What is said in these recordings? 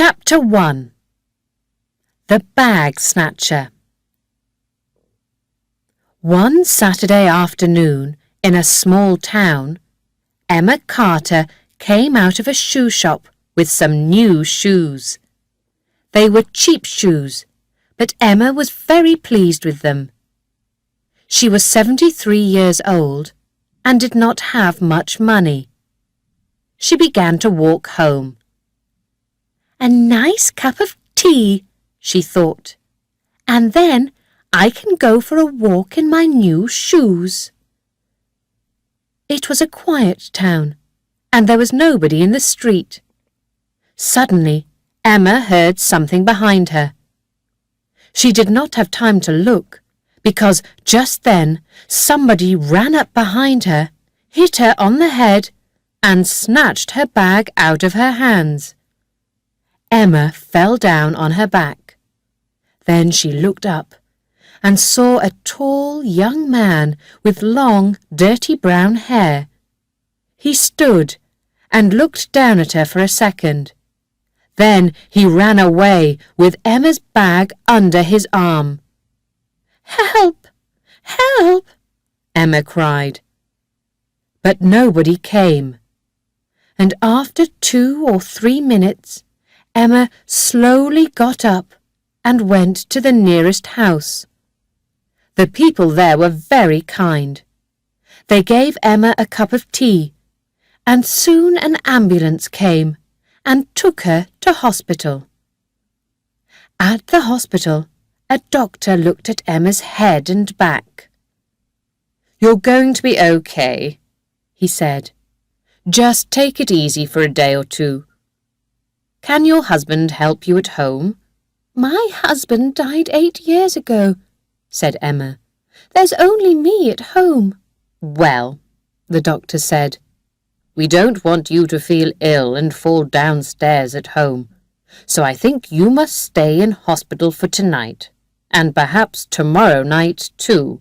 Chapter 1. The Bag Snatcher. One Saturday afternoon, in a small town, Emma Carter came out of a shoe shop with some new shoes. They were cheap shoes, but Emma was very pleased with them. She was 73 years old and did not have much money. She began to walk home. "A nice cup of tea," she thought, "and then I can go for a walk in my new shoes." It was a quiet town, and there was nobody in the street. Suddenly, Emma heard something behind her. She did not have time to look, because just then somebody ran up behind her, hit her on the head, and snatched her bag out of her hands. Emma fell down on her back. Then she looked up and saw a tall young man with long, dirty brown hair. He stood and looked down at her for a second. Then he ran away with Emma's bag under his arm. "Help! Help!" Emma cried. But nobody came, and after 2 or 3 minutes, Emma slowly got up and went to the nearest house. The people there were very kind. They gave Emma a cup of tea, and soon an ambulance came and took her to hospital. At the hospital, a doctor looked at Emma's head and back. "You're going to be okay," he said. "Just take it easy for a day or 2. Can your husband help you at home?" "My husband died 8 years ago," said Emma. "There's only me at home." "Well," the doctor said, "we don't want you to feel ill and fall downstairs at home, so I think you must stay in hospital for tonight, and perhaps tomorrow night too."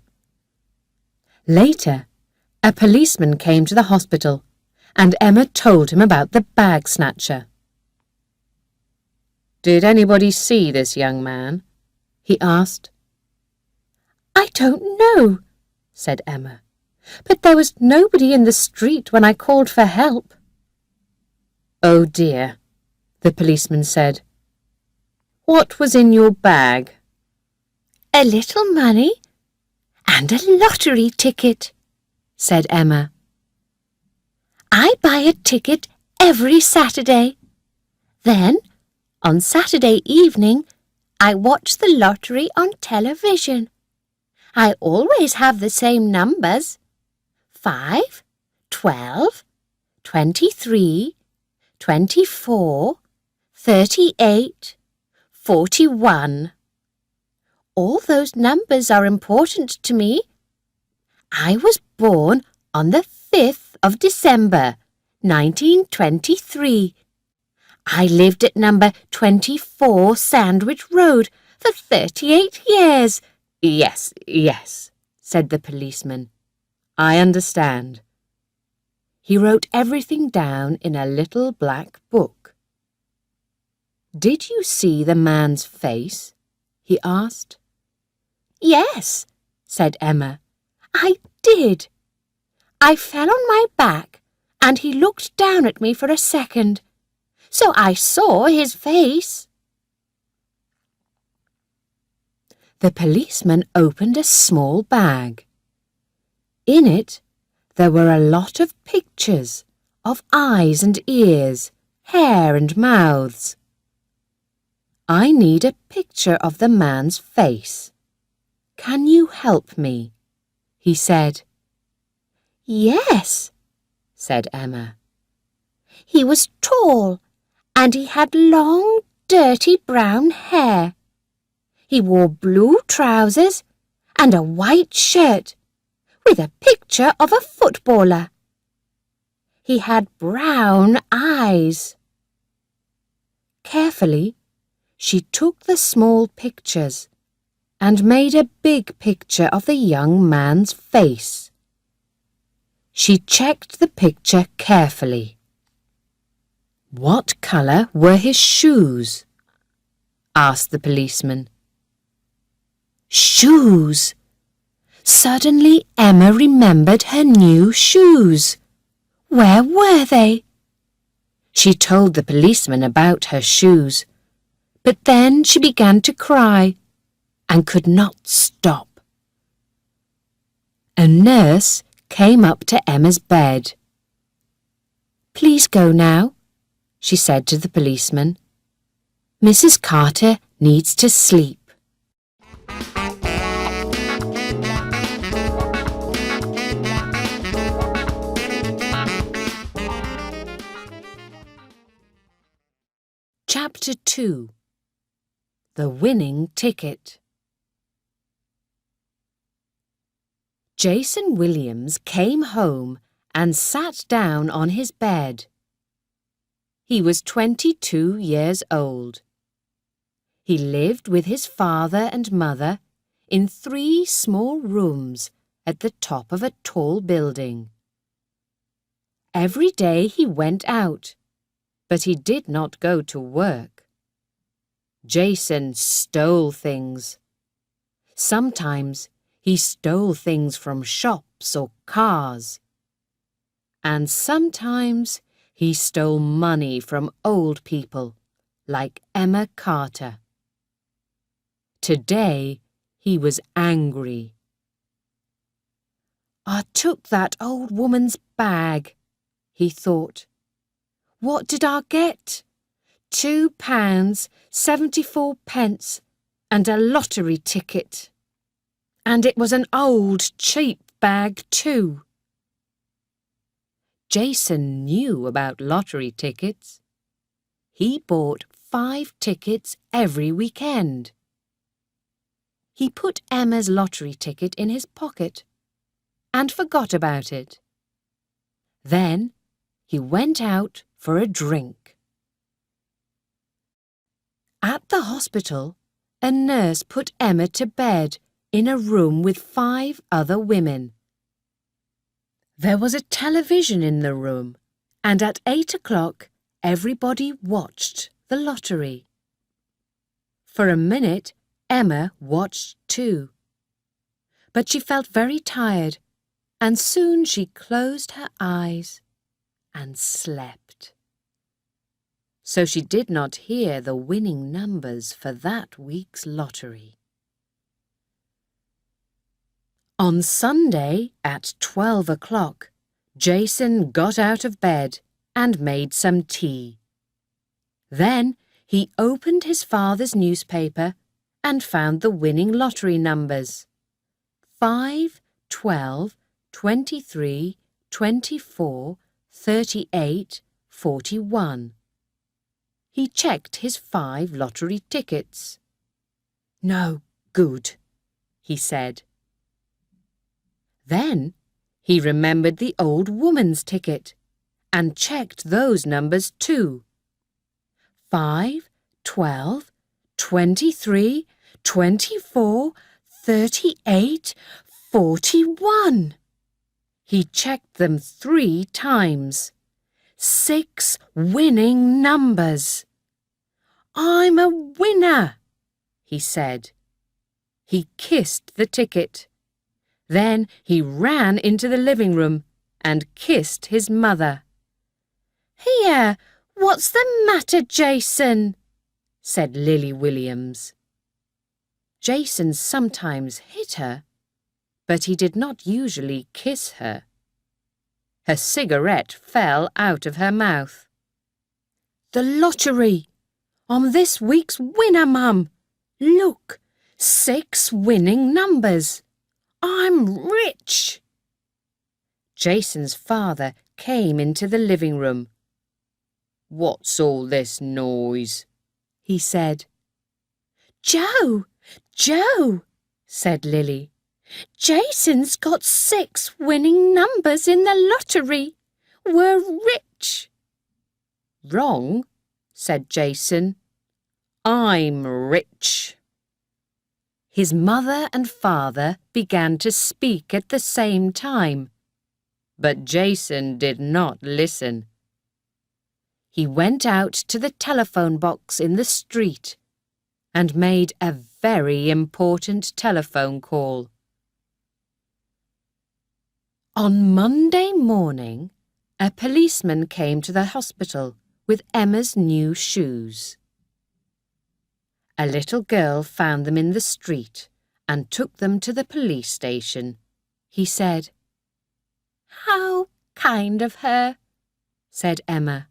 Later, a policeman came to the hospital, and Emma told him about the bag snatcher. "Did anybody see this young man?" he asked. "I don't know," said Emma, "but there was nobody in the street when I called for help." "Oh dear," the policeman said. "What was in your bag?" "A little money and a lottery ticket," said Emma. "I buy a ticket every Saturday. Then, on Saturday evening, I watch the lottery on television. I always have the same numbers: 5, 12, 23, 24, 38, 41. All those numbers are important to me. I was born on the 5th of December, 1923. I lived at number 24 Sandwich Road for 38 years. "Yes, yes," said the policeman. "I understand." He wrote everything down in a little black book. "Did you see the man's face?" he asked. "Yes," said Emma, "I did. I fell on my back and he looked down at me for a second. So I saw his face." The policeman opened a small bag. In it, there were a lot of pictures of eyes and ears, hair and mouths. "I need a picture of the man's face. Can you help me?" he said. "Yes," said Emma. "He was tall, and he had long, dirty brown hair. He wore blue trousers and a white shirt with a picture of a footballer. He had brown eyes." Carefully, she took the small pictures and made a big picture of the young man's face. She checked the picture carefully. "What colour were his shoes?" asked the policeman. Shoes! Suddenly Emma remembered her new shoes. Where were they? She told the policeman about her shoes, but then she began to cry and could not stop. A nurse came up to Emma's bed. "Please go now," she said to the policeman. "Mrs. Carter needs to sleep." Chapter 2. The Winning Ticket. Jason Williams came home and sat down on his bed. He was 22 years old. He lived with his father and mother in 3 small rooms at the top of a tall building. Every day he went out, but he did not go to work. Jason stole things. Sometimes he stole things from shops or cars. And sometimes he stole money from old people, like Emma Carter. Today he was angry. "I took that old woman's bag," he thought. "What did I get? £2.74 and a lottery ticket. And it was an old, cheap bag too." Jason knew about lottery tickets. He bought 5 tickets every weekend. He put Emma's lottery ticket in his pocket and forgot about it. Then he went out for a drink. At the hospital, a nurse put Emma to bed in a room with 5 other women. There was a television in the room, and at 8 o'clock everybody watched the lottery. For a minute, Emma watched too. But she felt very tired, and soon she closed her eyes and slept. So she did not hear the winning numbers for that week's lottery. On Sunday at 12 o'clock, Jason got out of bed and made some tea. Then he opened his father's newspaper and found the winning lottery numbers: 5, 12, 23, 24, 38, 41. He checked his 5 lottery tickets. "No good," he said. Then he remembered the old woman's ticket and checked those numbers too: 5, 12, 23, 24, 38, 41. He checked them 3 times. 6 winning numbers. "I'm a winner," he said. He kissed the ticket. Then he ran into the living room and kissed his mother. "Here, what's the matter, Jason?" said Lily Williams. Jason sometimes hit her, but he did not usually kiss her. Her cigarette fell out of her mouth. "The lottery! I'm this week's winner, Mum! Look, 6 winning numbers! I'm rich!" Jason's father came into the living room. "What's all this noise?" he said. "Joe! Joe!" said Lily. "Jason's got 6 winning numbers in the lottery. We're rich." "Wrong," said Jason. "I'm rich." His mother and father began to speak at the same time, but Jason did not listen. He went out to the telephone box in the street and made a very important telephone call. On Monday morning, a policeman came to the hospital with Emma's new shoes. A little girl found them in the street and took them to the police station. He said, "How kind of her," said Emma.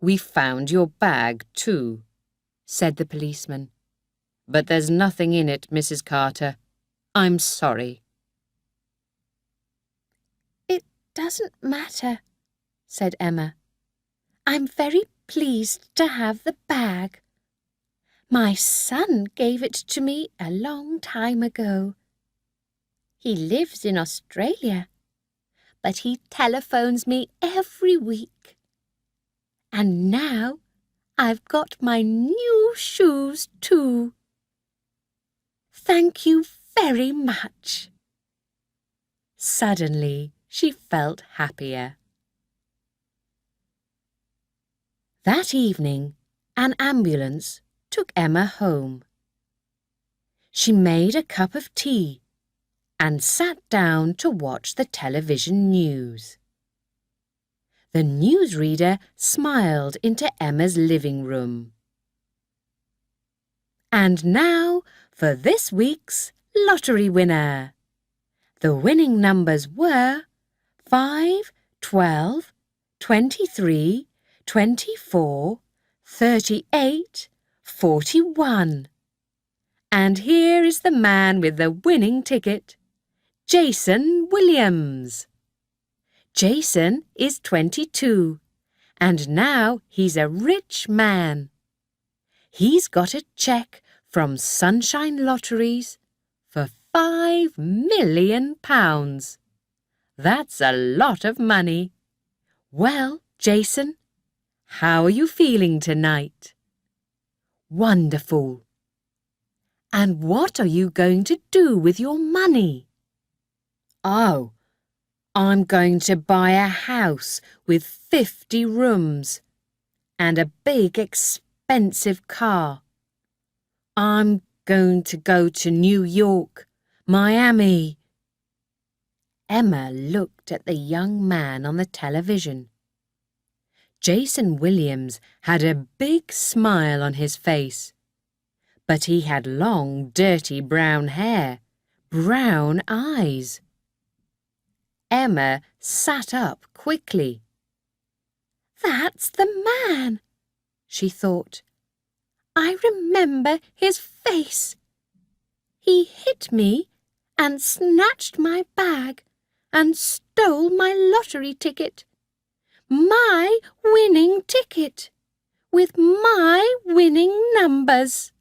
"We found your bag too," said the policeman. "But there's nothing in it, Mrs. Carter. I'm sorry." "It doesn't matter," said Emma. "I'm very pleased to have the bag. My son gave it to me a long time ago. He lives in Australia, but he telephones me every week. And now I've got my new shoes too. Thank you very much." Suddenly, she felt happier. That evening, an ambulance took Emma home. She made a cup of tea and sat down to watch the television news. The newsreader smiled into Emma's living room. And now for this week's lottery winner. The winning numbers were 5, 12, 23, 24, 38, 41. And here is the man with the winning ticket, Jason Williams. Jason is 22, and now he's a rich man. He's got a cheque from Sunshine Lotteries for £5 million. That's a lot of money. Well, Jason, how are you feeling tonight? Wonderful. And what are you going to do with your money? Oh, I'm going to buy a house with 50 rooms and a big expensive car. I'm going to go to New York, Miami. Emma looked at the young man on the television. Jason Williams had a big smile on his face, but he had long, dirty brown hair, brown eyes. Emma sat up quickly. "That's the man," she thought. "I remember his face. He hit me and snatched my bag and stole my lottery ticket. My winning ticket, with my winning numbers."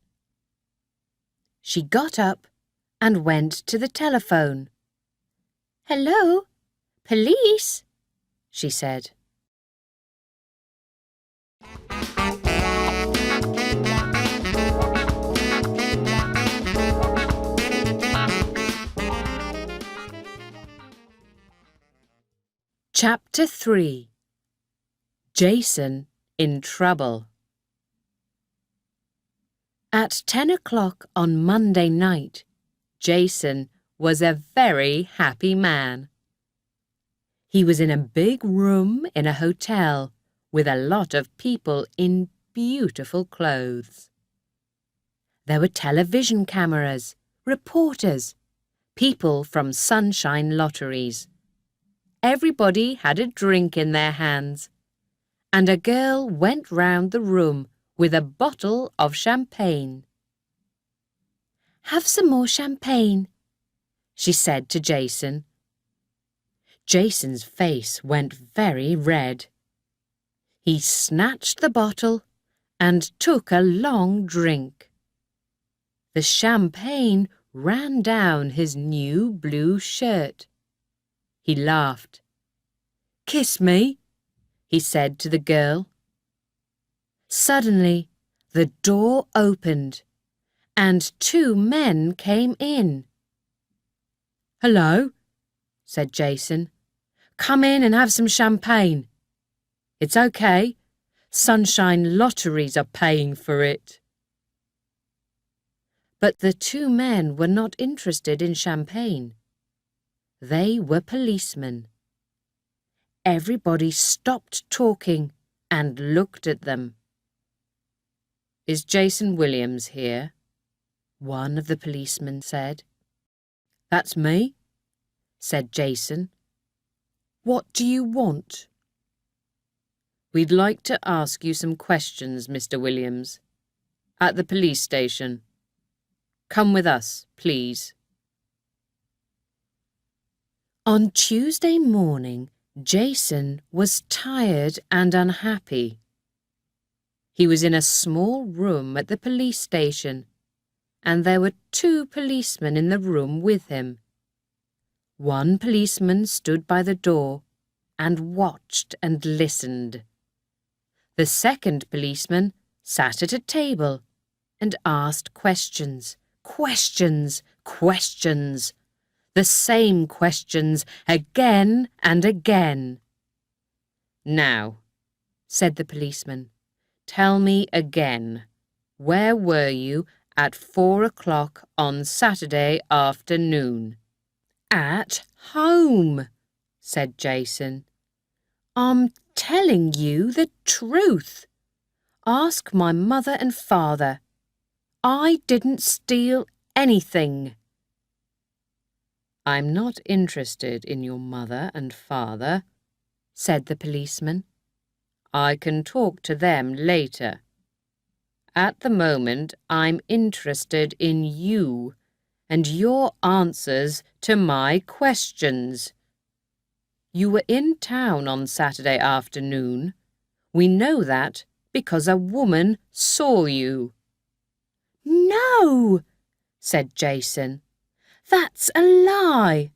She got up and went to the telephone. "Hello, police," she said. Chapter 3. Jason in Trouble. At 10 o'clock on Monday night, Jason was a very happy man. He was in a big room in a hotel with a lot of people in beautiful clothes. There were television cameras, reporters, people from Sunshine Lotteries. Everybody had a drink in their hands, and a girl went round the room with a bottle of champagne. "Have some more champagne," she said to Jason. Jason's face went very red. He snatched the bottle and took a long drink. The champagne ran down his new blue shirt. He laughed. "Kiss me," he said to the girl. Suddenly, the door opened, and 2 men came in. "Hello," said Jason. "Come in and have some champagne. It's okay, Sunshine lotteries are paying for it." But the two men were not interested in champagne. They were policemen. Everybody stopped talking and looked at them. "Is Jason Williams here?" one of the policemen said. "That's me," said Jason. "What do you want?" "We'd like to ask you some questions, Mr. Williams. At the police station. Come with us, please." On Tuesday morning, Jason was tired and unhappy. He was in a small room at the police station, and there were two policemen in the room with him. One policeman stood by the door and watched and listened. The second policeman sat at a table and asked questions. Questions, questions, the same questions again and again. "Now," said the policeman, "tell me again, where were you at 4 o'clock on Saturday afternoon?" "At home," said Jason. "I'm telling you the truth. Ask my mother and father. I didn't steal anything." "I'm not interested in your mother and father," said the policeman. "I can talk to them later. At the moment, I'm interested in you and your answers to my questions. You were in town on Saturday afternoon. We know that because a woman saw you." "No," said Jason. "That's a lie.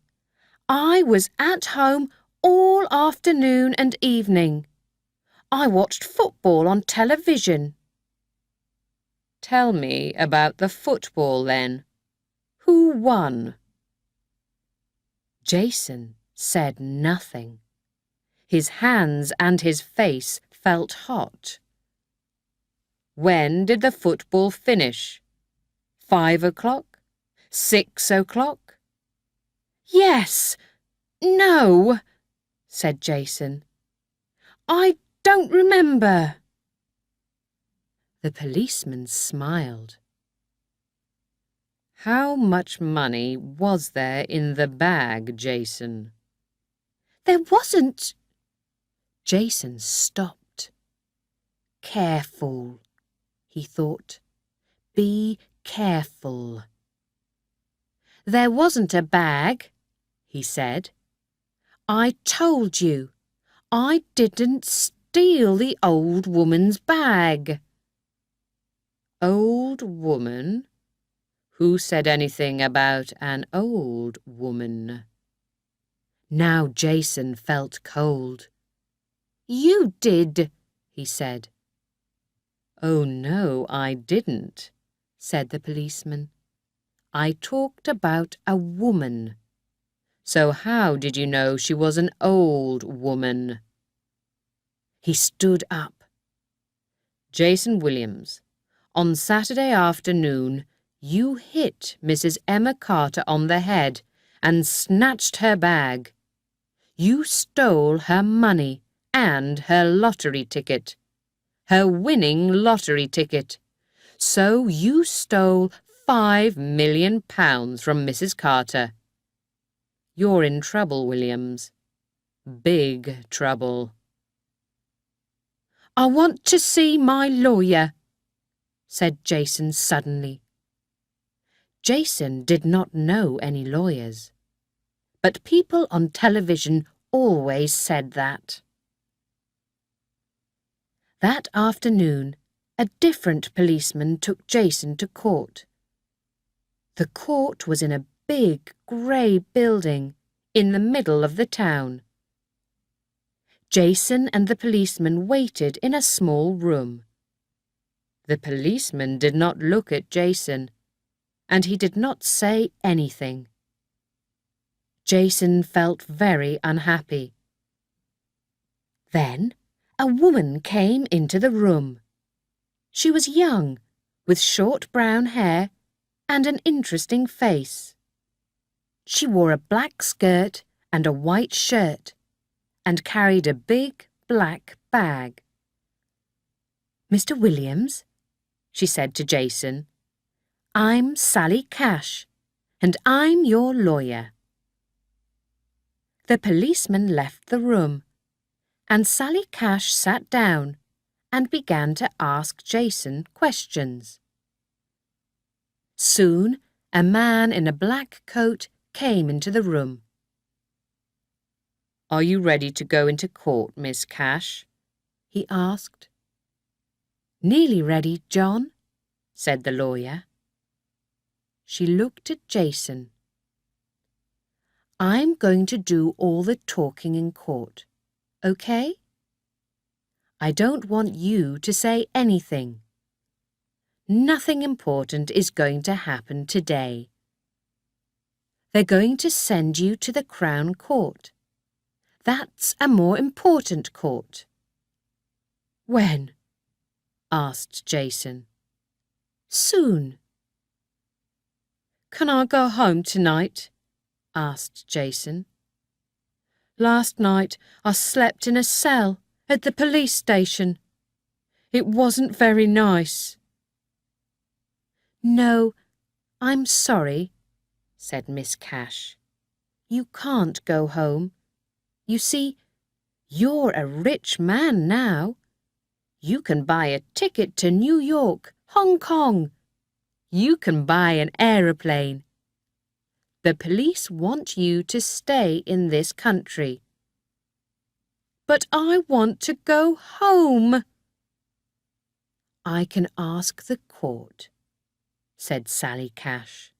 I was at home all afternoon and evening. I watched football on television." "Tell me about the football then. Who won?" Jason said nothing. His hands and his face felt hot. "When did the football finish? 5 o'clock? 6 o'clock?" "Yes, no," said Jason. "I don't remember." The policeman smiled. "How much money was there in the bag, Jason?" "There wasn't." Jason stopped. "Careful," he thought. "Be careful." "There wasn't a bag," he said. "I told you, I didn't steal the old woman's bag." "Old woman? Who said anything about an old woman?" Now Jason felt cold. "You did," he said. "Oh no, I didn't," said the policeman. "I talked about a woman. So how did you know she was an old woman?" He stood up. "Jason Williams, on Saturday afternoon, you hit Mrs. Emma Carter on the head and snatched her bag. You stole her money and her lottery ticket, her winning lottery ticket. So you stole £5 million from Mrs. Carter. You're in trouble, Williams. Big trouble." "I want to see my lawyer," said Jason suddenly. Jason did not know any lawyers, but people on television always said that. That afternoon, a different policeman took Jason to court. The court was in a big grey building in the middle of the town. Jason and the policeman waited in a small room. The policeman did not look at Jason, and he did not say anything. Jason felt very unhappy. Then A woman came into the room. She was young, with short brown hair and an interesting face. She wore a black skirt and a white shirt and carried a big black bag. "Mr. Williams," she said to Jason, "I'm Sally Cash, and I'm your lawyer." The policeman left the room, and Sally Cash sat down and began to ask Jason questions. Soon, a man in a black coat came into the room. "Are you ready to go into court, Miss Cash?" he asked. "Nearly ready, John," said the lawyer. She looked at Jason. "I'm going to do all the talking in court, okay? I don't want you to say anything. Nothing important is going to happen today. They're going to send you to the Crown Court. That's a more important court." "When?" asked Jason. "Soon." "Can I go home tonight?" asked Jason. "Last night I slept in a cell at the police station. It wasn't very nice." "No, I'm sorry," said Miss Cash. "You can't go home. You see, you're a rich man now. You can buy a ticket to New York, Hong Kong. You can buy an aeroplane. The police want you to stay in this country." "But I want to go home." "I can ask the court," said Sally Cash.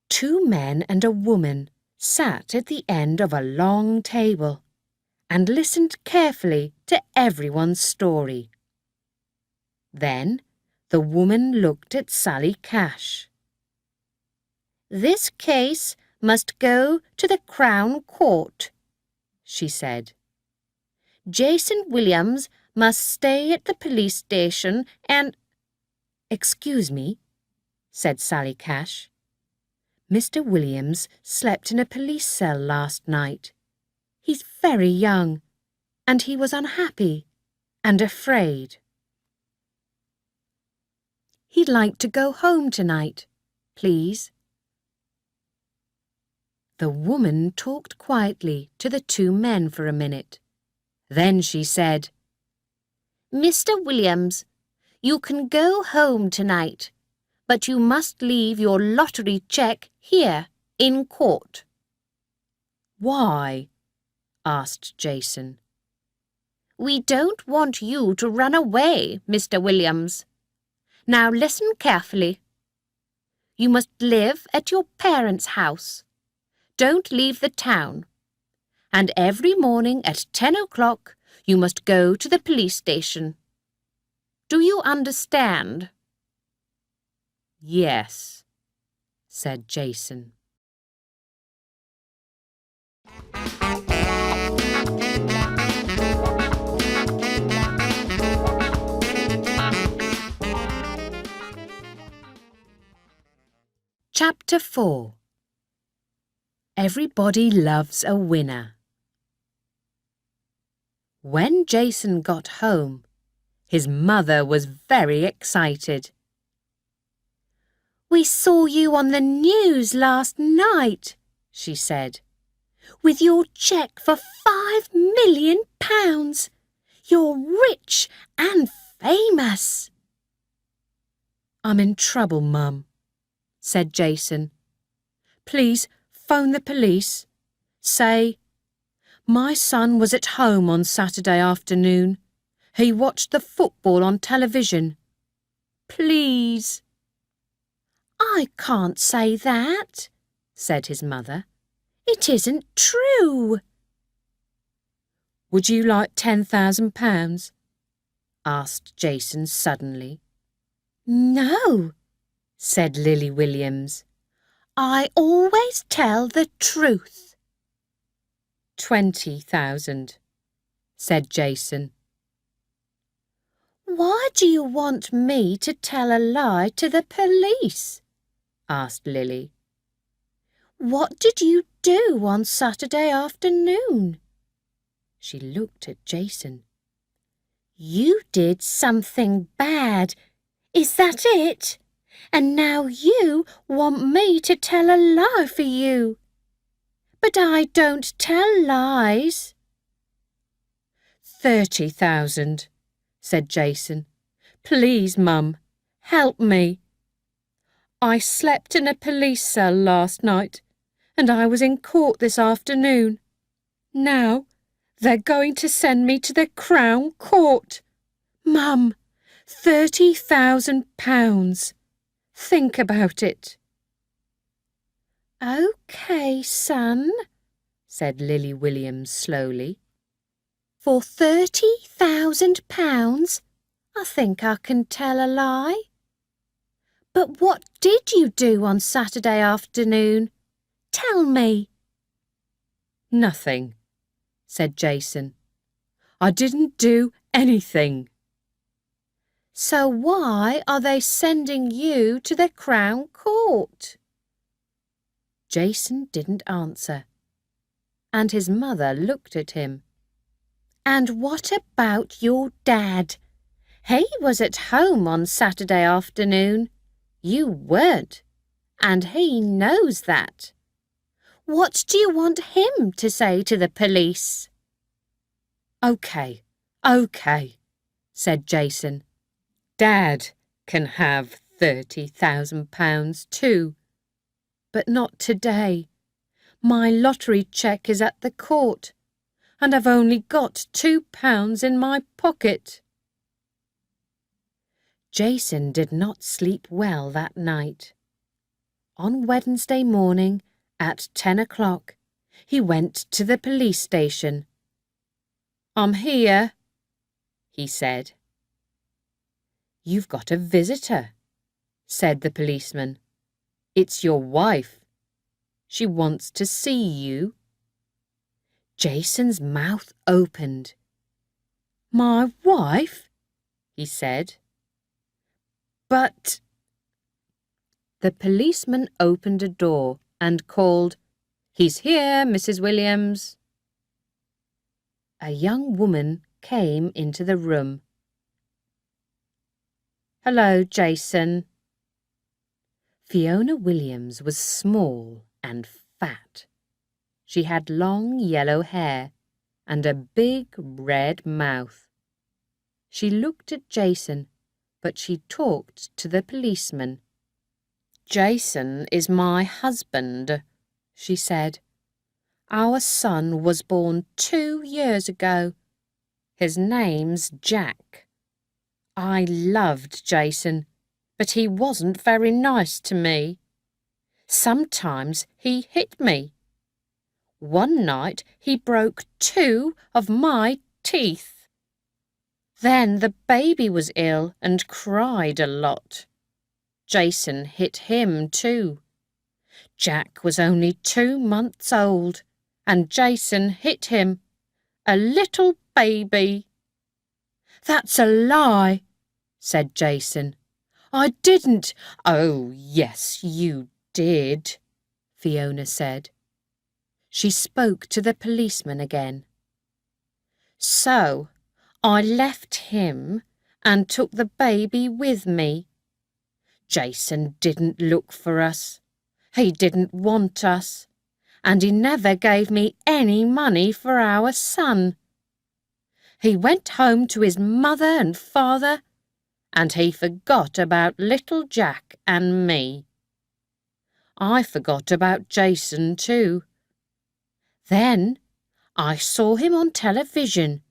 Two men and a woman sat at the end of a long table and listened carefully to everyone's story. Then the woman looked at Sally Cash. "This case must go to the Crown Court," she said. "Jason Williams must stay at the police station and—" "Excuse me," said Sally Cash. "Mr. Williams slept in a police cell last night. He's very young, and he was unhappy and afraid. He'd like to go home tonight, please." The woman talked quietly to the two men for a minute. Then she said, "Mr. Williams, you can go home tonight, but you must leave your lottery cheque here in court." "Why?" asked Jason. "We don't want you to run away, Mr. Williams. Now listen carefully. You must live at your parents' house. Don't leave the town. And every morning at 10 o'clock you must go to the police station. Do you understand?" "Yes," said Jason. Chapter 4. Everybody loves a winner. When Jason got home, his mother was very excited. "We saw you on the news last night," she said, "with your cheque for £5 million. You're rich and famous." "I'm in trouble, Mum," said Jason. "Please phone the police. Say, my son was at home on Saturday afternoon. He watched the football on television. Please." "I can't say that," said his mother. "It isn't true." "Would you like £10,000? asked Jason suddenly. "No," said Lily Williams. "I always tell the truth." 20,000, said Jason. Why do you want me to tell a lie to the police? Asked Lily. What did you do on Saturday afternoon? She looked at Jason. You did something bad. Is that it? And now you want me to tell a lie for you. But I don't tell lies. 30,000, said Jason. Please, Mum, help me. I slept in a police cell last night, and I was in court this afternoon. Now they're going to send me to the Crown Court. Mum, £30,000. Think about it. OK, son, said Lily Williams slowly. For £30,000, I think I can tell a lie. But what did you do on Saturday afternoon? Tell me. Nothing, said Jason. I didn't do anything. So why are they sending you to the Crown Court? Jason didn't answer, and his mother looked at him. And what about your dad? He was at home on Saturday afternoon. You weren't, and he knows that. What do you want him to say to the police? OK, said Jason. Dad can have £30,000 too. But not today. My lottery cheque is at the court, and I've only got £2 in my pocket. Jason did not sleep well that night. On Wednesday morning, at 10 o'clock, he went to the police station. I'm here, he said. You've got a visitor, said the policeman. It's your wife. She wants to see you. Jason's mouth opened. My wife? He said. But... The policeman opened a door and called, He's here, Mrs. Williams. A young woman came into the room. Hello, Jason. Fiona Williams was small and fat. She had long yellow hair and a big red mouth. She looked at Jason, but she talked to the policeman. Jason is my husband, she said. Our son was born 2 years ago. His name's Jack. I loved Jason, but he wasn't very nice to me. Sometimes he hit me. One night he broke 2 of my teeth. Then the baby was ill and cried a lot. Jason hit him too. Jack was only 2 months old, and Jason hit him, a little baby. That's a lie, said Jason. I didn't. Oh, yes, you did, Fiona said. She spoke to the policeman again. So, I left him and took the baby with me. Jason didn't look for us. He didn't want us, and he never gave me any money for our son. He went home to his mother and father, and he forgot about little Jack and me. I forgot about Jason too. Then I saw him on television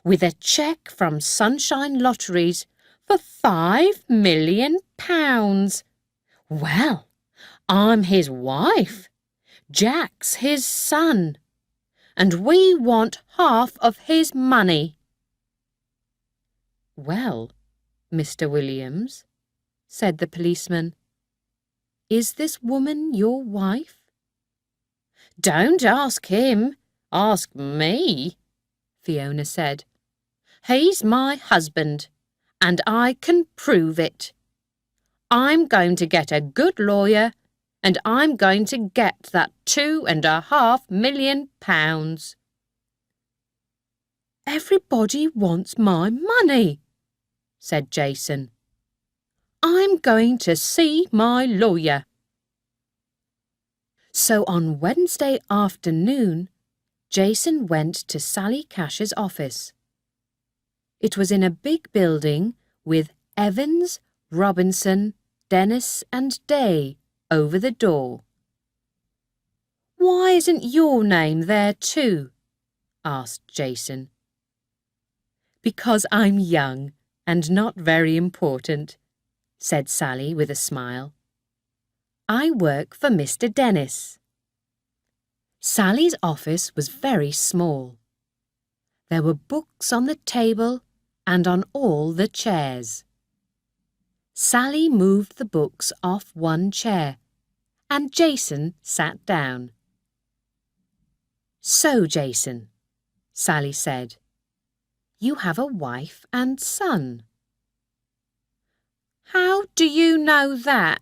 with a cheque from Sunshine Lotteries for £5 million. Well, I'm his wife. Jack's his son, and we want half of his money. Well, Mr. Williams, said the policeman, is this woman your wife? Don't ask him. Ask me, Fiona said. He's my husband, and I can prove it. I'm going to get a good lawyer, and I'm going to get that £2.5 million. Everybody wants my money, said Jason. I'm going to see my lawyer. So on Wednesday afternoon, Jason went to Sally Cash's office. It was in a big building with Evans, Robinson, Dennis and Day over the door. Why isn't your name there too? Asked Jason. Because I'm young and not very important, said Sally with a smile. I work for Mr. Dennis. Sally's office was very small. There were books on the table and on all the chairs. Sally moved the books off one chair, and Jason sat down. So, Jason, Sally said, you have a wife and son. How do you know that?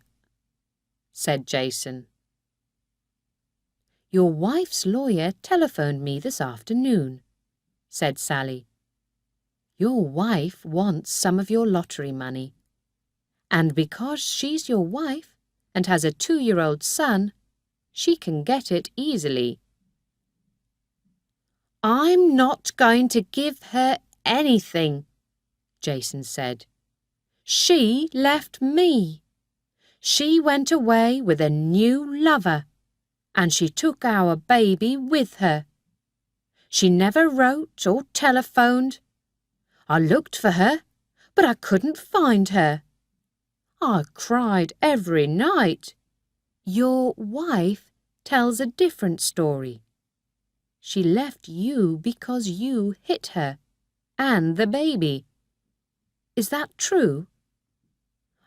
Said Jason. Your wife's lawyer telephoned me this afternoon, said Sally. Your wife wants some of your lottery money, and because she's your wife and has a 2-year-old son, she can get it easily. I'm not going to give her anything, Jason said. She left me. She went away with a new lover, and she took our baby with her. She never wrote or telephoned. I looked for her, but I couldn't find her. I cried every night. Your wife tells a different story. She left you because you hit her and the baby. Is that true?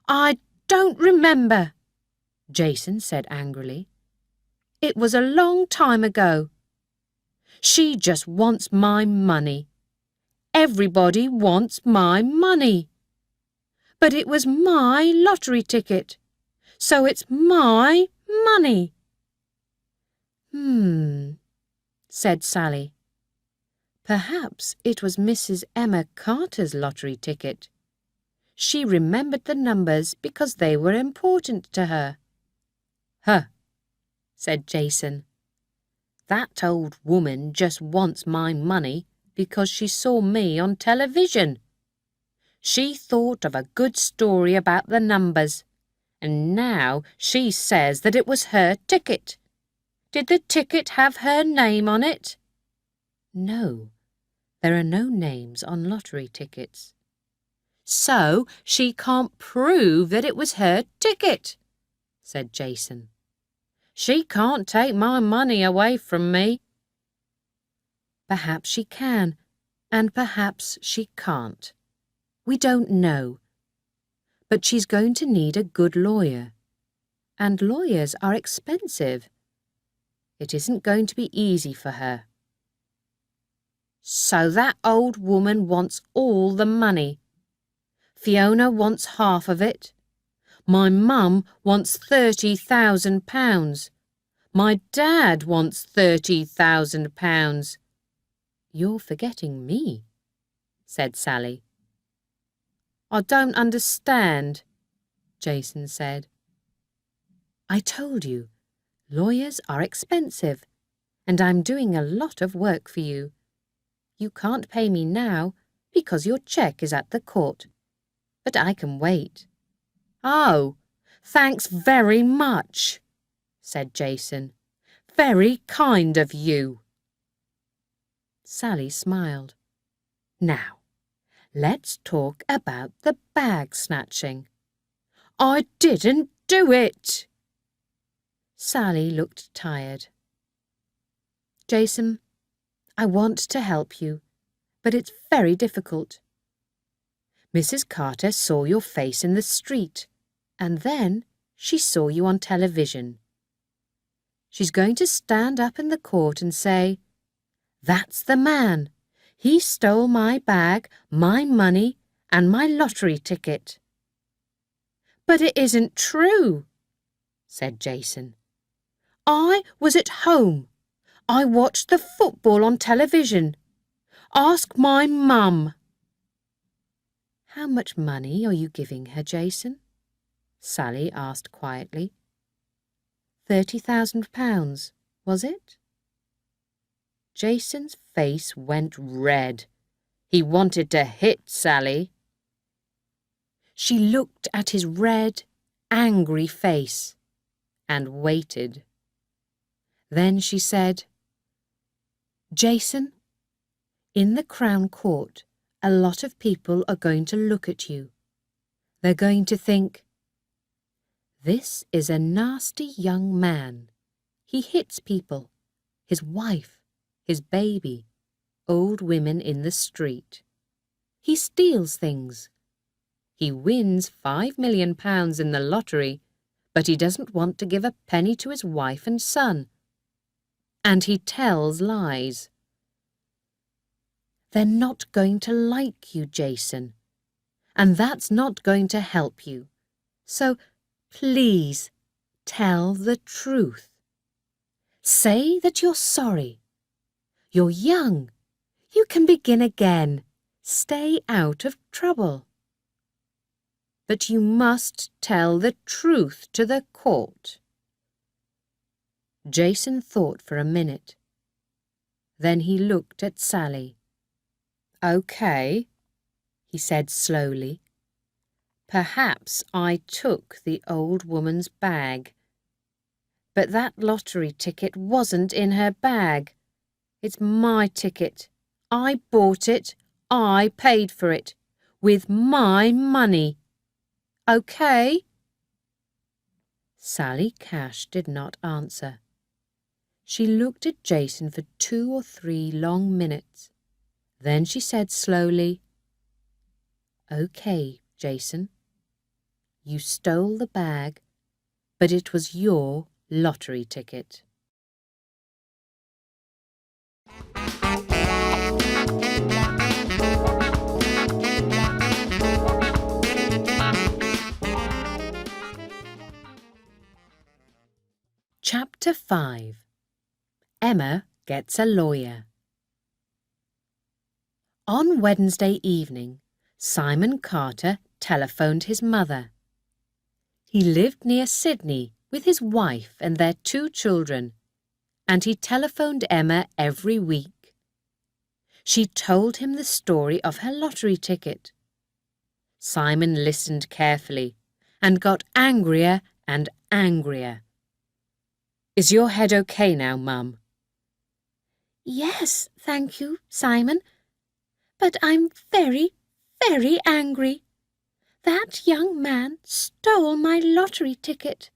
I don't remember, Jason said angrily. It was a long time ago. She just wants my money. Everybody wants my money. But it was my lottery ticket, so it's my money. Said Sally. Perhaps it was Mrs. Emma Carter's lottery ticket. She remembered the numbers because they were important to her. Huh, said Jason. That old woman just wants my money because she saw me on television. She thought of a good story about the numbers, and now she says that it was her ticket. Did the ticket have her name on it? No, there are no names on lottery tickets. So she can't prove that it was her ticket, said Jason. She can't take my money away from me. Perhaps she can, and perhaps she can't. We don't know. But she's going to need a good lawyer, and lawyers are expensive. It isn't going to be easy for her. So that old woman wants all the money. Fiona wants half of it. My mum wants £30,000. My dad wants £30,000. You're forgetting me, said Sally. I don't understand, Jason said. I told you, lawyers are expensive, and I'm doing a lot of work for you. You can't pay me now because your cheque is at the court, but I can wait. Oh, thanks very much, said Jason. Very kind of you. Sally smiled. Now, let's talk about the bag snatching. I didn't do it. Sally looked tired. Jason, I want to help you, but it's very difficult. Mrs. Carter saw your face in the street, and then she saw you on television. She's going to stand up in the court and say, That's the man. He stole my bag, my money, and my lottery ticket." "But it isn't true," said Jason. "I was at home. I watched the football on television. Ask my mum." "How much money are you giving her, Jason?" Sally asked quietly. £30,000, was it? Jason's face went red. He wanted to hit Sally. She looked at his red, angry face and waited. Then she said, "Jason, in the Crown Court, a lot of people are going to look at you. They're going to think, 'This is a nasty young man. He hits people, his wife, his baby, old women in the street. He steals things. He wins £5 million in the lottery, but he doesn't want to give a penny to his wife and son. And he tells lies.' They're not going to like you, Jason, and that's not going to help you. So please tell the truth. Say that you're sorry. You're young. You can begin again. Stay out of trouble. But you must tell the truth to the court." Jason thought for a minute. Then he looked at Sally. "Okay," he said slowly. "Perhaps I took the old woman's bag. But that lottery ticket wasn't in her bag. It's my ticket. I bought it. I paid for it. With my money. Okay?" Sally Cash did not answer. She looked at Jason for 2 or 3 long minutes. Then she said slowly, "Okay, Jason. You stole the bag, but it was your lottery ticket." Chapter 5. Emma Gets a Lawyer. On Wednesday evening, Simon Carter telephoned his mother. He lived near Sydney with his wife and their 2 children, and he telephoned Emma every week. She told him the story of her lottery ticket. Simon listened carefully and got angrier and angrier. "Is your head okay now, Mum?" "Yes, thank you, Simon. But I'm very, very angry. That young man stole my lottery ticket.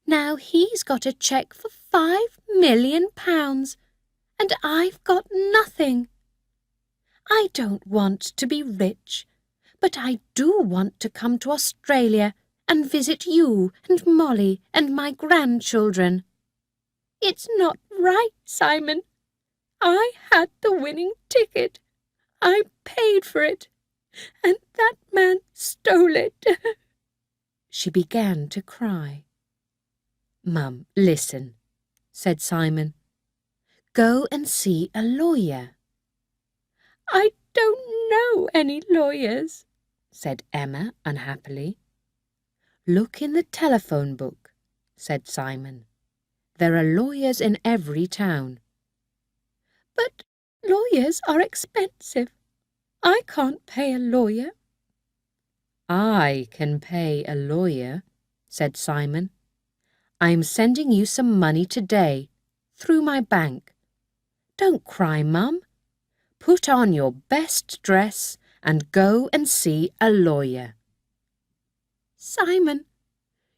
Now he's got a cheque for £5 million, and I've got nothing. I don't want to be rich, but I do want to come to Australia and visit you and Molly and my grandchildren." "It's not right, Simon. I had the winning ticket. I paid for it, and that man stole it." She began to cry. "Mum, listen," said Simon. "Go and see a lawyer." "I don't know any lawyers," said Emma unhappily. "Look in the telephone book," said Simon. "There are lawyers in every town." "But lawyers are expensive. I can't pay a lawyer." "I can pay a lawyer," said Simon. "I'm sending you some money today, through my bank. Don't cry, Mum. Put on your best dress and go and see a lawyer." "Simon,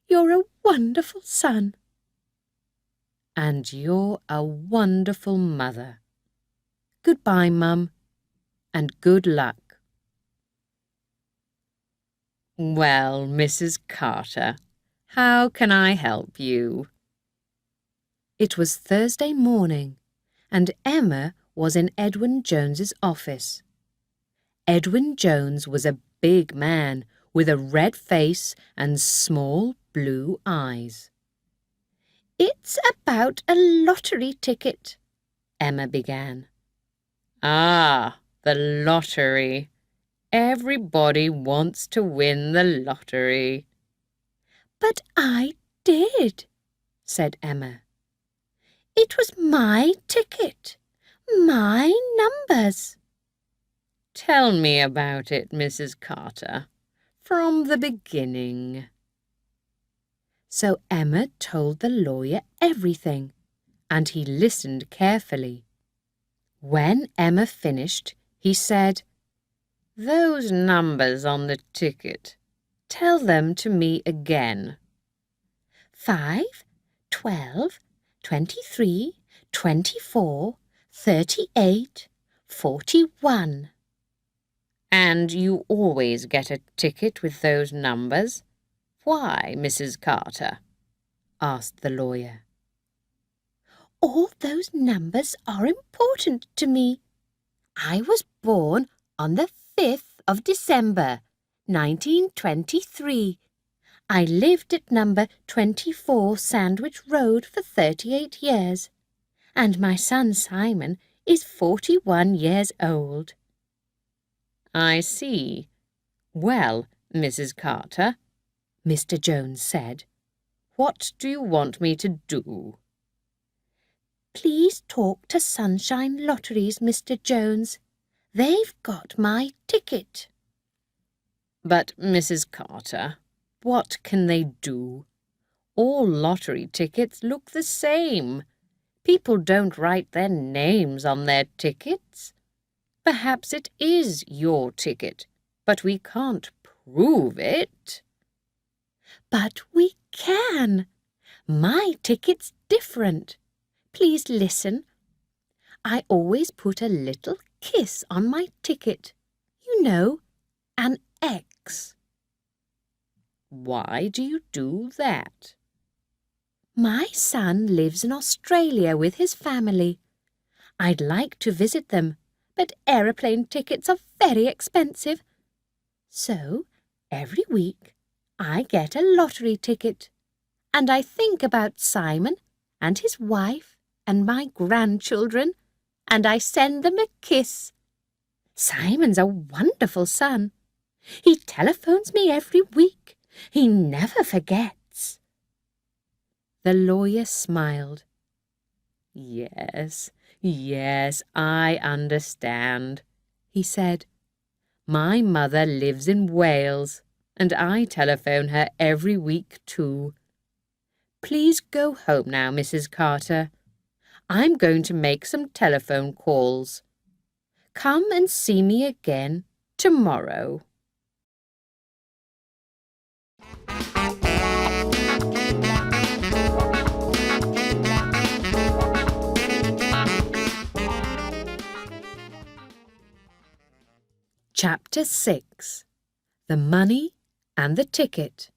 you're a wonderful son." "And you're a wonderful mother. Goodbye, Mum, and good luck." "Well, Mrs. Carter, how can I help you?" It was Thursday morning, and Emma was in Edwin Jones's office. Edwin Jones was a big man with a red face and small blue eyes. "It's about a lottery ticket," Emma began. "Ah, the lottery. Everybody wants to win the lottery." "But I did," said Emma. "It was my ticket, my numbers." "Tell me about it, Mrs. Carter, from the beginning." So Emma told the lawyer everything, and he listened carefully. When Emma finished, he said, "Those numbers on the ticket, tell them to me again." 5, 12, 23, 24, 38, 41. "And you always get a ticket with those numbers? Why, Mrs. Carter?" asked the lawyer. "All those numbers are important to me. I was born on the 5th of December, 1923. I lived at number 24 Sandwich Road for 38 years, and my son Simon is 41 years old." "I see. Well, Mrs. Carter," Mr. Jones said, "what do you want me to do?" "Please talk to Sunshine Lotteries, Mr. Jones. They've got my ticket." "But, Mrs. Carter, what can they do? All lottery tickets look the same. People don't write their names on their tickets. Perhaps it is your ticket, but we can't prove it." "But we can. My ticket's different. Please listen. I always put a little kiss on my ticket. You know, an X." "Why do you do that?" "My son lives in Australia with his family. I'd like to visit them, but aeroplane tickets are very expensive. So, every week, I get a lottery ticket, and I think about Simon and his wife and my grandchildren, and I send them a kiss. Simon's a wonderful son. He telephones me every week. He never forgets." The lawyer smiled. Yes, I understand," he said. "My mother lives in Wales, and I telephone her every week too. Please go home now, Mrs. Carter. I'm going to make some telephone calls. Come and see me again tomorrow." Chapter 6. The Money and the Ticket.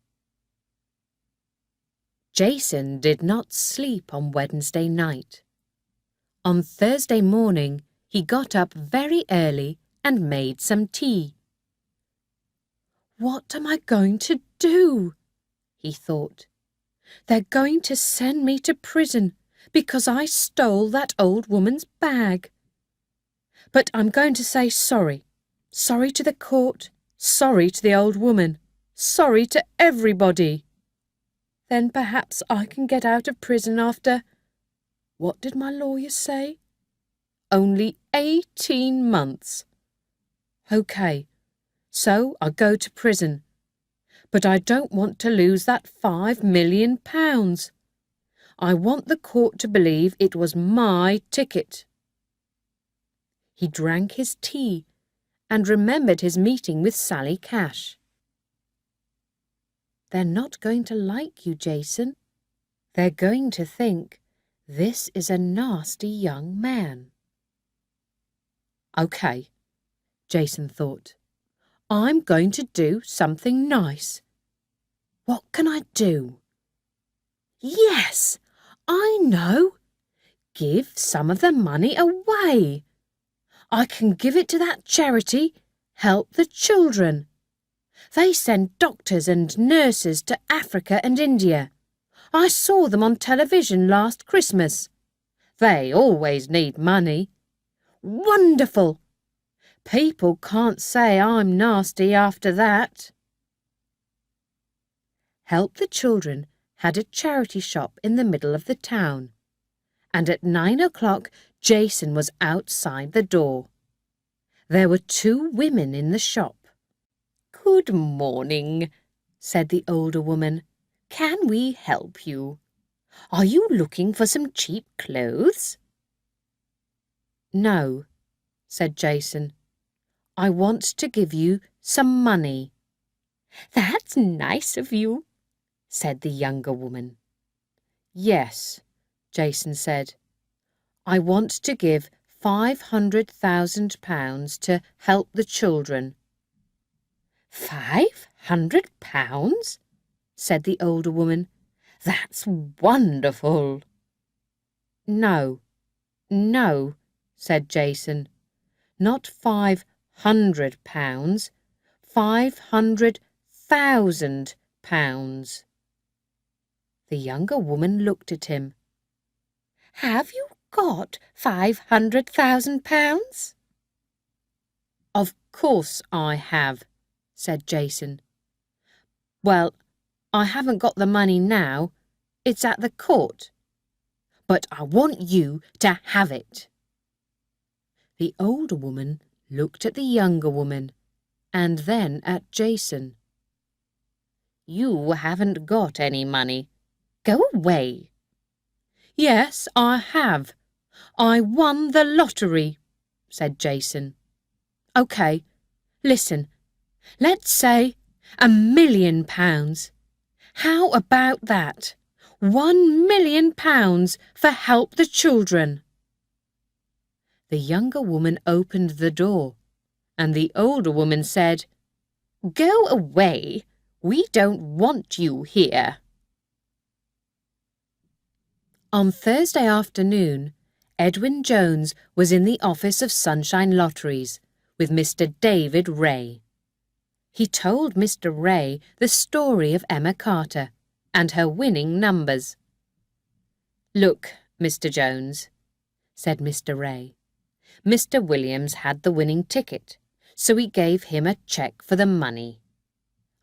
Jason did not sleep on Wednesday night. On Thursday morning, he got up very early and made some tea. "What am I going to do?" he thought. "They're going to send me to prison because I stole that old woman's bag. But I'm going to say sorry. Sorry to the court, sorry to the old woman, sorry to everybody. Then perhaps I can get out of prison after, what did my lawyer say? Only 18 months. OK, so I go to prison. But I don't want to lose that £5 million. I want the court to believe it was my ticket." He drank his tea and remembered his meeting with Sally Cash. "They're not going to like you, Jason. They're going to think this is a nasty young man." "OK," Jason thought. "I'm going to do something nice. What can I do? Yes, I know. Give some of the money away. I can give it to that charity, Help the Children. They send doctors and nurses to Africa and India. I saw them on television last Christmas. They always need money. Wonderful! People can't say I'm nasty after that. Help the Children had a charity shop in the middle of the town, and at 9 o'clock Jason was outside the door. There were 2 women in the shop. "Good morning," said the older woman. "Can we help you? Are you looking for some cheap clothes?" "No," said Jason. "I want to give you some money." "That's nice of you," said the younger woman. "Yes," Jason said. "I want to give £500,000 to help the children." £500? said the older woman. "That's wonderful." No, said Jason. Not £500, £500,000. The younger woman looked at him. "Have you got £500,000? "Of course I have," said Jason. "Well, I haven't got the money now. It's at the court. But I want you to have it." The older woman looked at the younger woman and then at Jason. "You haven't got any money. Go away." "Yes, I have. I won the lottery," said Jason. "OK, listen. Let's say £1,000,000. How about that? £1,000,000 for Help the Children." The younger woman opened the door, and the older woman said, "Go away. We don't want you here." On Thursday afternoon, Edwin Jones was in the office of Sunshine Lotteries with Mr. David Ray. He told Mr. Ray the story of Emma Carter and her winning numbers. "Look, Mr. Jones," said Mr. Ray. "Mr. Williams had the winning ticket, so he gave him a cheque for the money.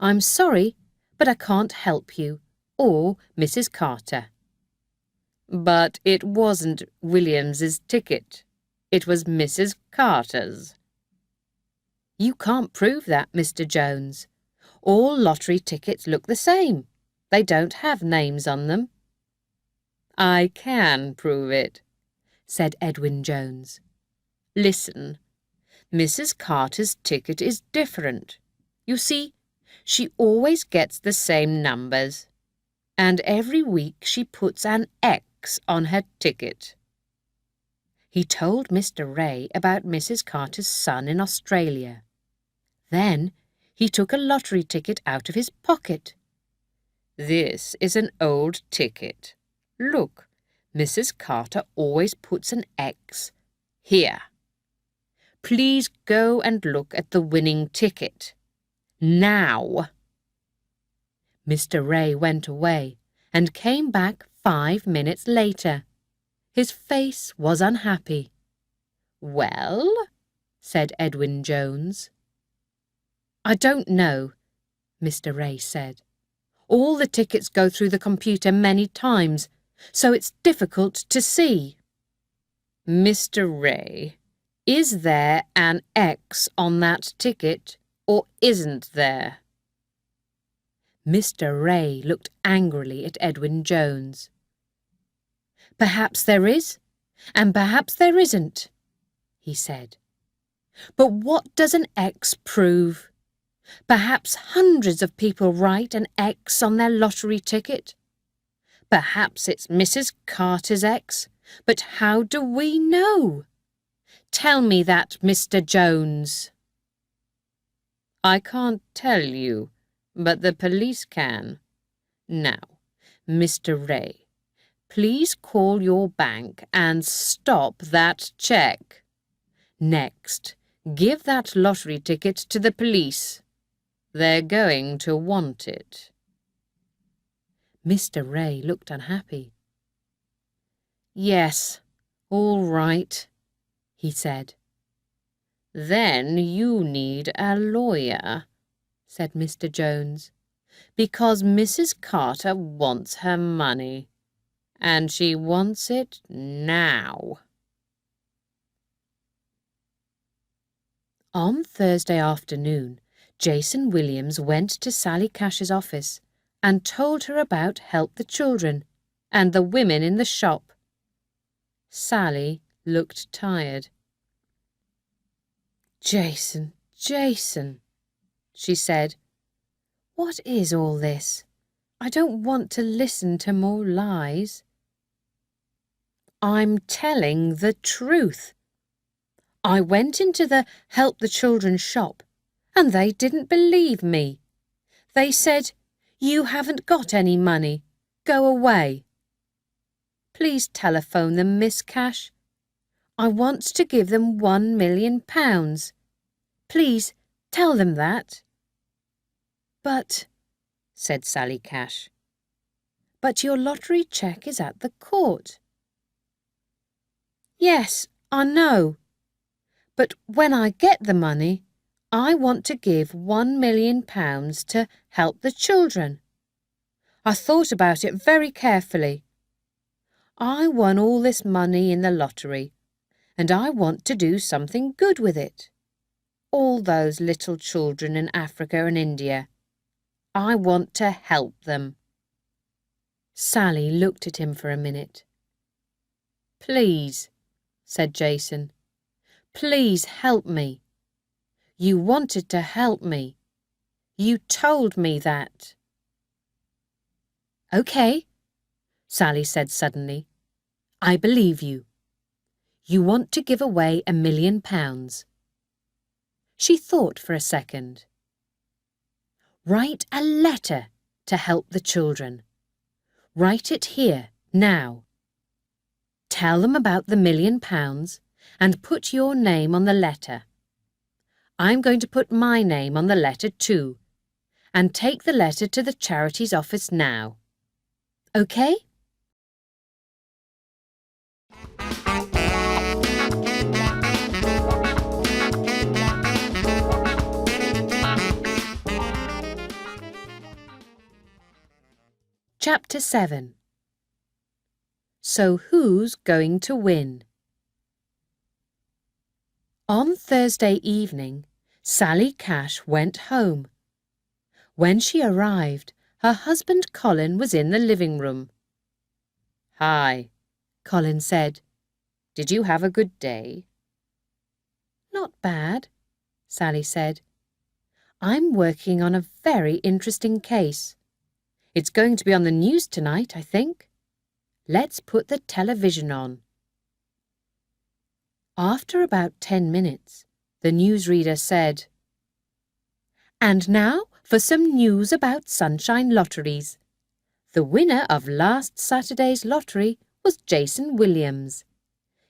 I'm sorry, but I can't help you, or Mrs. Carter." "But it wasn't Williams's ticket. It was Mrs. Carter's." "You can't prove that, Mr. Jones. All lottery tickets look the same. They don't have names on them." "I can prove it," said Edwin Jones. "Listen, Mrs. Carter's ticket is different. You see, she always gets the same numbers, and every week she puts an X on her ticket." He told Mr. Ray about Mrs. Carter's son in Australia. Then he took a lottery ticket out of his pocket. "This is an old ticket. Look, Mrs. Carter always puts an X here. Please go and look at the winning ticket. Now." Mr. Ray went away and came back 5 minutes later. His face was unhappy. "Well?" said Edwin Jones. "I don't know," Mr. Ray said. "All the tickets go through the computer many times, so it's difficult to see." "Mr. Ray, is there an X on that ticket, or isn't there?" Mr. Ray looked angrily at Edwin Jones. "Perhaps there is, and perhaps there isn't," he said. "But what does an X prove? Perhaps hundreds of people write an X on their lottery ticket. Perhaps it's Mrs. Carter's X, but how do we know? Tell me that, Mr. Jones." "I can't tell you, but the police can. Now, Mr. Ray, please call your bank and stop that cheque. Next, give that lottery ticket to the police. They're going to want it." Mr. Ray looked unhappy. "Yes, all right," he said. "Then you need a lawyer," said Mr. Jones, "because Mrs. Carter wants her money, and she wants it now." On Thursday afternoon, Jason Williams went to Sally Cash's office and told her about Help the Children and the women in the shop. Sally looked tired. "Jason, Jason," she said, "What is all this? I don't want to listen to more lies." "I'm telling the truth. I went into the Help the Children shop and they didn't believe me. They said, 'You haven't got any money. Go away.' Please telephone them, Miss Cash. I want to give them £1 million. Please tell them that." "But," said Sally Cash, "but your lottery cheque is at the court." "Yes, I know. But when I get the money, I want to give £1 million to Help the Children. I thought about it very carefully. I won all this money in the lottery, and I want to do something good with it. All those little children in Africa and India. I want to help them." Sally looked at him for a minute. "Please," said Jason, "please help me. You wanted to help me. You told me that." "Okay," Sally said suddenly. "I believe you. You want to give away £1 million. She thought for a second. "Write a letter to Help the Children. Write it here, now. Tell them about the £1 million and put your name on the letter. I'm going to put my name on the letter too, and take the letter to the charity's office now. Okay?" Chapter 7. So who's going to win? On Thursday evening, Sally Cash went home. When she arrived, her husband Colin was in the living room. "Hi," Colin said. "Did you have a good day?" "Not bad," Sally said. "I'm working on a very interesting case. It's going to be on the news tonight, I think. Let's put the television on." After about 10 minutes, the newsreader said, "And now for some news about Sunshine Lotteries. The winner of last Saturday's lottery was Jason Williams.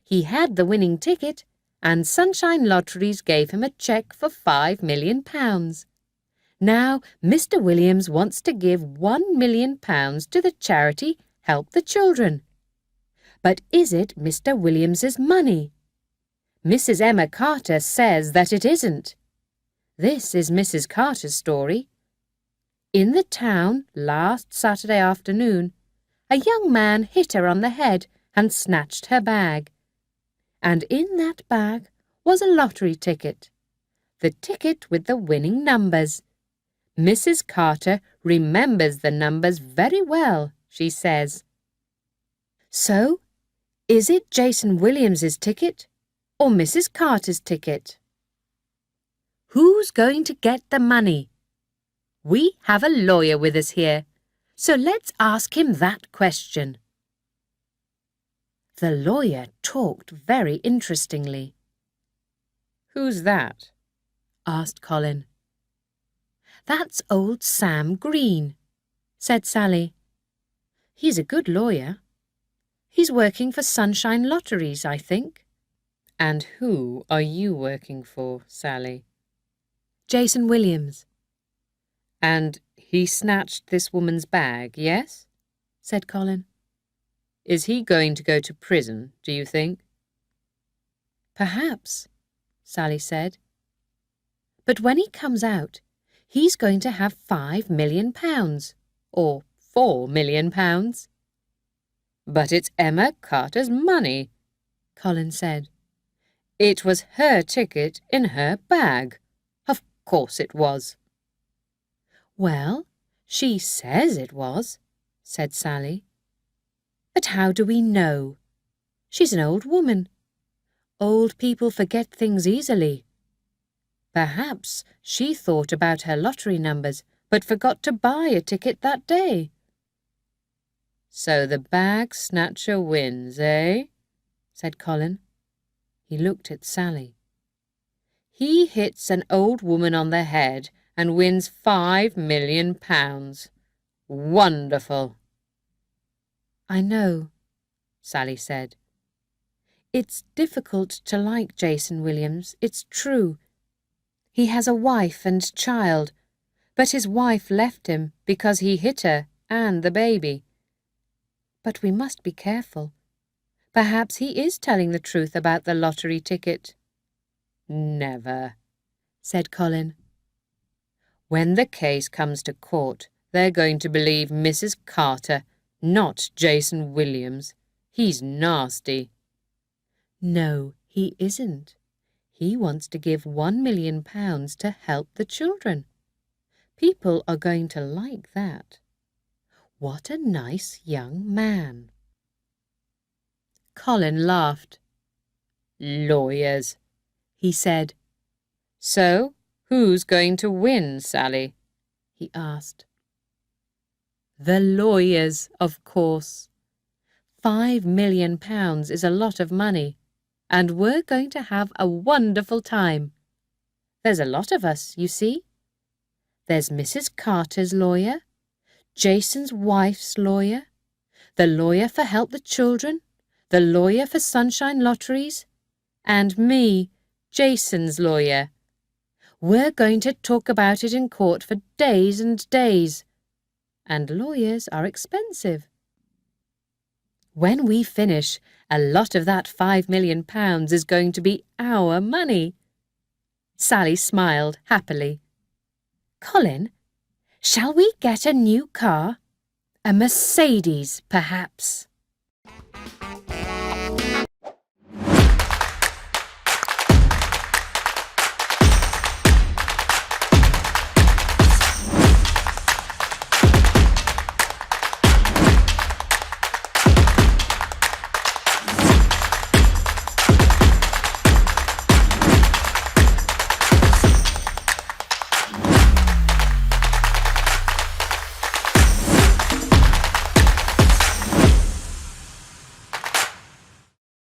He had the winning ticket, and Sunshine Lotteries gave him a cheque for £5 million. Now Mr. Williams wants to give £1 million to the charity Help the Children. But is it Mr. Williams's money? Mrs. Emma Carter says that it isn't. This is Mrs. Carter's story. In the town last Saturday afternoon, a young man hit her on the head and snatched her bag. And in that bag was a lottery ticket. The ticket with the winning numbers. Mrs. Carter remembers the numbers very well, she says. So, is it Jason Williams's ticket or Mrs. Carter's ticket? Who's going to get the money? We have a lawyer with us here, so let's ask him that question. The lawyer talked very interestingly. "Who's that?" asked Colin. "That's old Sam Green," said Sally. "He's a good lawyer. He's working for Sunshine Lotteries, I think. And who are you working for, Sally? Jason Williams, And he snatched this woman's bag, yes? said Colin. Is he going to go to prison, do you think? Perhaps, Sally said. But when he comes out, he's going to have £5 million, or £4 million. But it's Emma Carter's money, Colin said. It was her ticket in her bag. Of course it was. Well, she says it was, said Sally. But how do we know? She's an old woman. Old people forget things easily. Perhaps she thought about her lottery numbers, but forgot to buy a ticket that day. So the bag snatcher wins, eh? Said Colin. He looked at Sally. He hits an old woman on the head and wins £5 million. Wonderful. I know, Sally said. It's difficult to like Jason Williams, it's true. He has a wife and child, but his wife left him because he hit her and the baby. But we must be careful. Perhaps he is telling the truth about the lottery ticket. Never, said Colin. When the case comes to court, they're going to believe Mrs. Carter, not Jason Williams. He's nasty. No, he isn't. He wants to give £1 million to help the children. People are going to like that. What a nice young man. Colin laughed. Lawyers, he said. So, who's going to win, Sally? He asked. The lawyers, of course. £5 million is a lot of money, and we're going to have a wonderful time. There's a lot of us, you see. There's Mrs. Carter's lawyer, Jason's wife's lawyer, the lawyer for Help the Children, the lawyer for Sunshine Lotteries, and me, Jason's lawyer. We're going to talk about it in court for days and days. And lawyers are expensive. When we finish, a lot of that £5 million is going to be our money. Sally smiled happily. Colin, shall we get a new car? A Mercedes, perhaps?